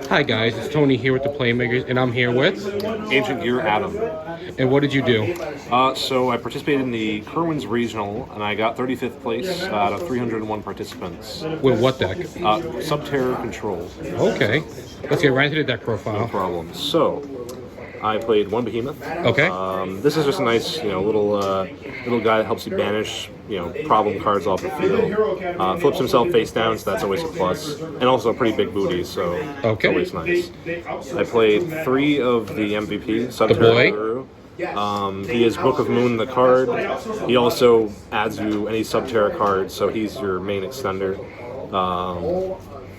Hi guys, it's Tony here with the Playmakers, and I'm here with. Ancient Gear Adem. And what did you do? So I participated in the Kerwin's Regional, and I got 35th place out of 301 participants. With what deck? Subterra Control. Okay, let's get right into the deck No profile. problem. So I played one Behemoth. Okay. This is just a nice, little guy that helps you banish, problem cards off the field. Flips himself face down, so that's always a plus, and also a pretty big booty, so Okay. it's always nice. I played 3 of the MVP. The boy? Guru. He is Book of Moon, the card. He also adds you any Subterra card, so he's your main extender.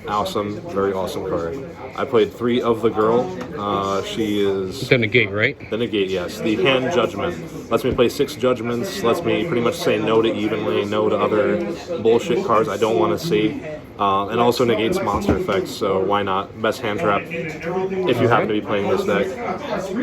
Awesome, very awesome card. I played 3 of the girl. She is The negate, right? the negate, yes. The hand judgment lets me play 6 judgments. Lets me pretty much say no to evenly, no to other bullshit cards I don't want to see. And also negates monster effects, so why not? Best hand trap if you happen to be playing this deck.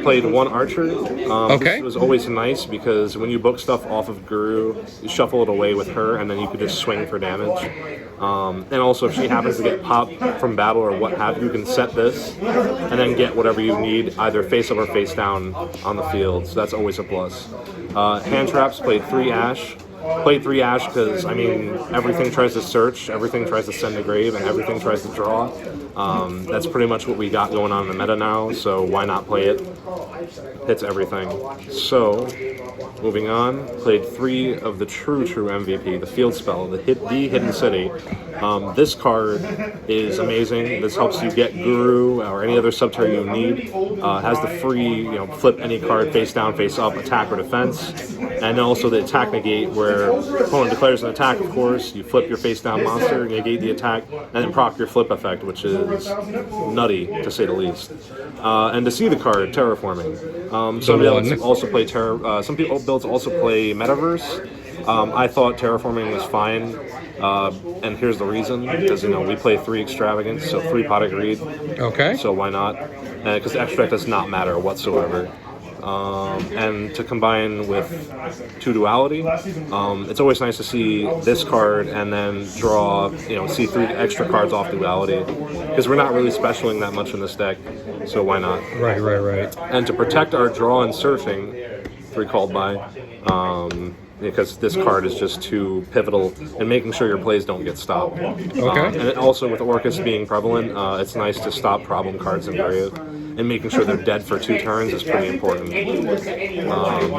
Played 1 archer. Okay. This was always nice because when you book stuff off of Guru, you shuffle it away with her, and then you could just swing for damage. And also, if she happens to get popped from battle or what have you, you can set this and then get whatever you need, either face up or face down on the field. So that's always a plus. Hand traps, played 3 Ash. Played 3 Ash because, everything tries to search, everything tries to send to grave, and everything tries to draw. That's pretty much what we got going on in the meta now, so why not play it? Hits everything. So, moving on, played 3 of the true MVP, the field spell, the Hidden City. This card is amazing. This helps you get Guru or any other Subterra you need. Has the free, flip any card face down, face up, attack or defense. And also the attack negate, where opponent declares an attack, of course, you flip your face down monster, negate the attack, and then proc your flip effect, which is nutty, to say the least. And to see the card, Terraforming. Some builds also play some builds also play Metaverse. I thought Terraforming was fine, and here's the reason, because, we play 3 Extravagance, so 3 Pot of Greed. Okay. So why not? Because the extract does not matter whatsoever. And to combine with 2 Duality, it's always nice to see this card and then draw, see 3 extra cards off Duality, because we're not really specialing that much in this deck, so why not? Right. And to protect our draw and searching, 3 Called By, because this card is just too pivotal in making sure your plays don't get stopped. Okay. And also with Orcus being prevalent, it's nice to stop problem cards in grave, and making sure they're dead for 2 turns is pretty important,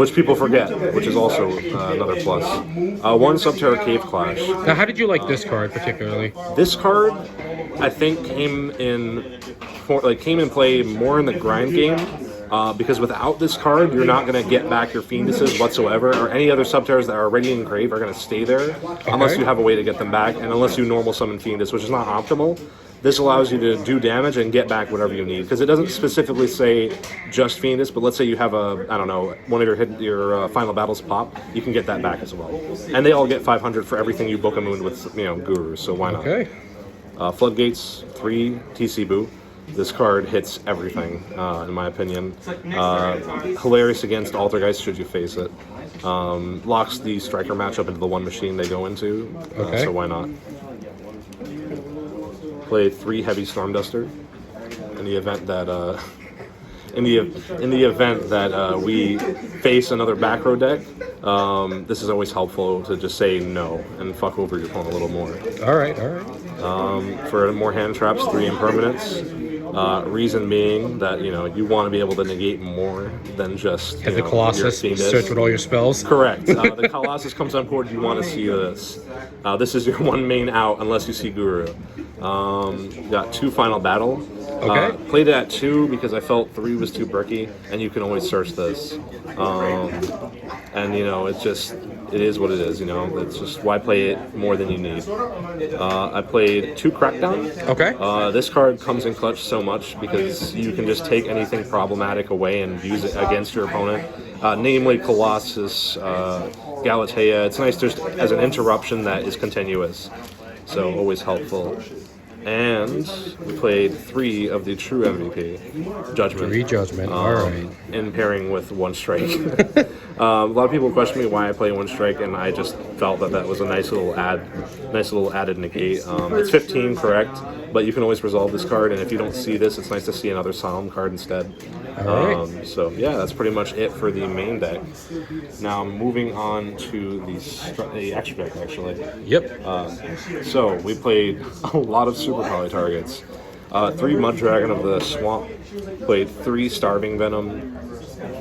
which people forget, which is also another plus. 1 Subterra Cave Clash. Now, how did you like this card particularly? This card, I think, came in play more in the grind game. Because without this card, you're not going to get back your Fienduses whatsoever, or any other Subterras that are already in grave are going to stay there, unless you have a way to get them back, and unless you normal summon Fiendus, which is not optimal. This allows you to do damage and get back whatever you need, because it doesn't specifically say just Fiendus, but let's say you have one of your final battles pop, you can get that back as well. And they all get 500 for everything you book a moon with, Guru, so why not? Okay. Floodgates, 3 TC Boo. This card hits everything, in my opinion. Hilarious against Altergeist should you face it. Locks the striker matchup into the 1 machine they go into, so why not? Played 3 Heavy Stormduster in the event that we face another back row deck. This is always helpful to just say no and fuck over your opponent a little more. All right. For more hand traps, 3 Impermanents. Reason being that, you want to be able to negate more than just, Has the Colossus search with all your spells? Correct. The Colossus comes on board, you want to see this. This is your 1 main out unless you see Guru. Got 2 Final Battle. Okay. Played it at 2 because I felt 3 was too bricky, and you can always search this. And, it is what it is, It's just why play it more than you need. I played 2 Crackdown. Okay. This card comes in clutch so much because you can just take anything problematic away and use it against your opponent. Namely Colossus, Galatea. It's nice just as an interruption that is continuous. So always helpful. And we played 3 of the true MVP, Judgment. 3 Judgment, alright. In pairing with 1 Strike. A lot of people question me why I play 1 Strike, and I just felt that was a nice little added negate. It's 15, correct, but you can always resolve this card, and if you don't see this, it's nice to see another Solemn card instead. So yeah, that's pretty much it for the main deck. Now moving on to the extra deck, actually. Yep. So we played a lot of Super Poly targets. 3 Mud Dragon of the Swamp, played 3 Starving Venom.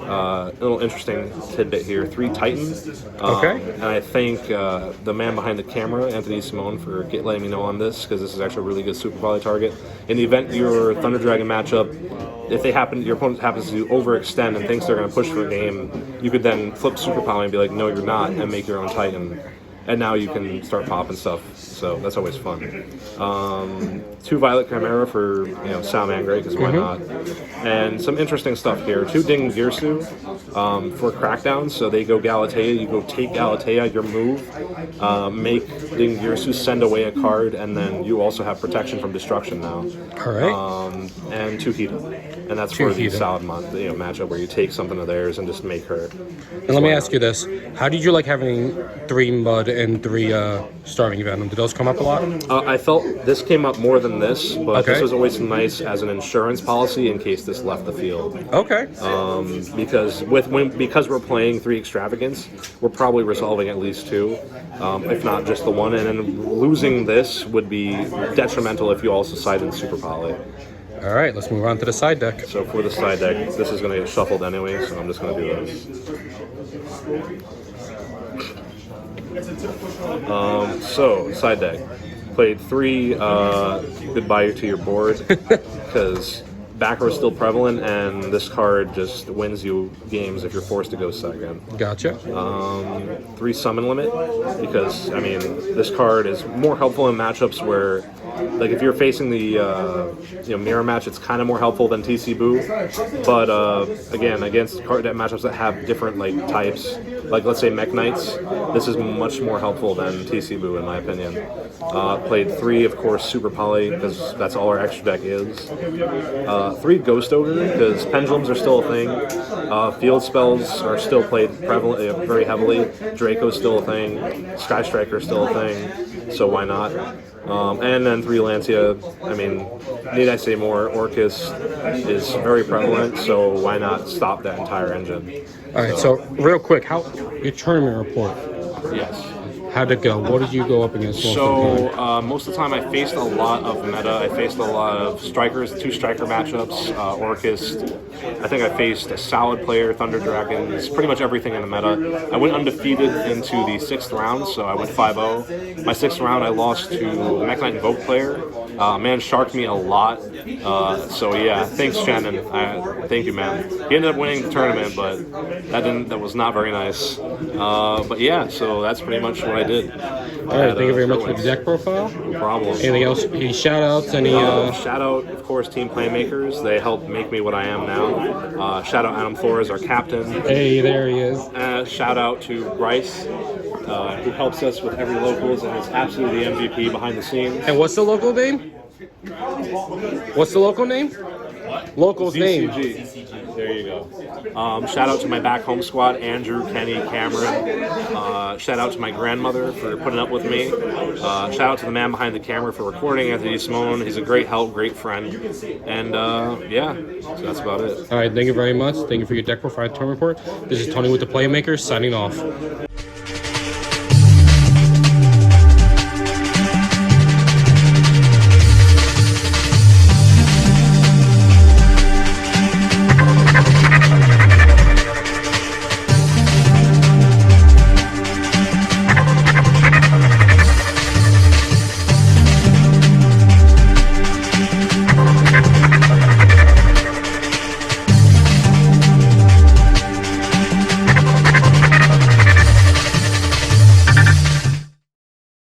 A little interesting tidbit here: 3 Titans. Okay. And I thank the man behind the camera, Anthony Simone, for letting me know on this, because this is actually a really good Super Poly target. In the event your Thunder Dragon matchup, if your opponent happens to overextend and thinks they're going to push for a game, you could then flip Super Poly and be like, no, you're not, and make your own Titan. And now you can start popping stuff, so that's always fun. 2 Violet Chimera for Salmangre, because why not? And some interesting stuff here. 2 Ding Girsu for Crackdown, so they go Galatea, you go take Galatea, your move, make Ding Girsu send away a card, and then you also have protection from destruction now. Alright. And 2 Hida, and that's for the solid matchup where you take something of theirs and just make her. And let me ask you this: how did you like having 3 Mud and 3 Starving Venom? Did those come up a lot? I felt this came up more than this, but this was always nice as an insurance policy in case this left the field. Okay. Because we're playing 3 Extravagance, we're probably resolving at least 2, if not just the 1, and then losing this would be detrimental if you also side in Super Poly. Alright, let's move on to the side deck. So for the side deck, this is going to get shuffled anyway, so I'm just going to do this. So, side deck. Played 3 Goodbye to Your Board, because back row is still prevalent, and this card just wins you games if you're forced to go second. Gotcha. 3 Summon Limit, because, this card is more helpful in matchups where, like, if you're facing the mirror match, it's kind of more helpful than TC Boo. But, again, against card matchups that have different, types, like, let's say Mech Knights, this is much more helpful than TC Boo, in my opinion. Played 3, of course, Super Poly, because that's all our extra deck is. 3 Ghost Ogre, because Pendulums are still a thing. Field Spells are still played very heavily. Draco's still a thing. Sky Striker's still a thing, so why not? And then 3 Lancia. Need I say more? Orcus is very prevalent, so why not stop that entire engine? Alright, so real quick, your tournament report. Yes. How'd it go? What did you go up against? Most of the time I faced a lot of meta. I faced a lot of strikers, 2 striker matchups, Orcus. I think I faced a solid player, Thunder Dragons, pretty much everything in the meta. I went undefeated into the 6th round, so I went 5-0. My 6th round I lost to a Mech Knight Invoke player. Man sharked me a lot. So yeah, thanks Shannon. Thank you, man. He ended up winning the tournament, but that was not very nice. But yeah, so that's pretty much what I did. Alright, thank you very much for the deck profile. No problem. Anything else? Any shout outs? Shout out, of course, Team Playmakers. They helped make me what I am now. Shout out Adam Flores, our captain. Hey, there he is. Shout out to Bryce, who helps us with every locals and is absolutely the MVP behind the scenes. And what's the local name? What's the local name? Local's name. There you go. Shout out to my back home squad, Andrew, Kenny, Cameron. Shout out to my grandmother for putting up with me. Shout out to the man behind the camera for recording, Anthony Simone. He's a great help, great friend. And yeah, so that's about it. All right, thank you very much. Thank you for your deck profile tournament report. This is Tony with the Playmakers signing off.